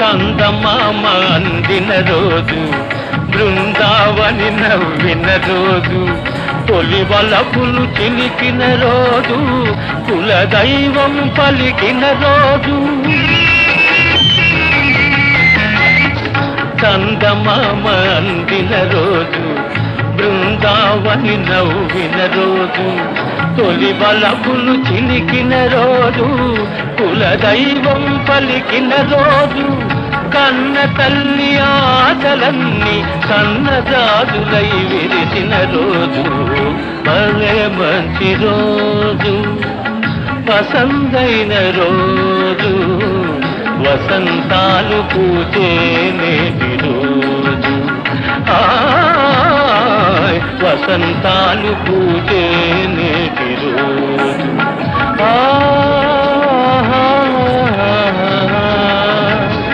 చందమామ అందిన రోజు, బృందావని నవ్విన రోజు, తొలి వలపులు చిలికిన రోజు, కులదైవం పలికిన రోజు. చందమామ అందిన రోజు, బృందావని నవ్విన రోజు, తొలి వలపులు చిలికిన రోజు, కులదైవం పలికిన రోజు. కన్న తల్లి ఆశలన్నీ సన్నజాజులై విరిసిన రోజు, భలే మంచి రోజు, పసందైన రోజు, వసంతాలు పూచే నేటి రోజు. వసంతాలు పూచే నేటి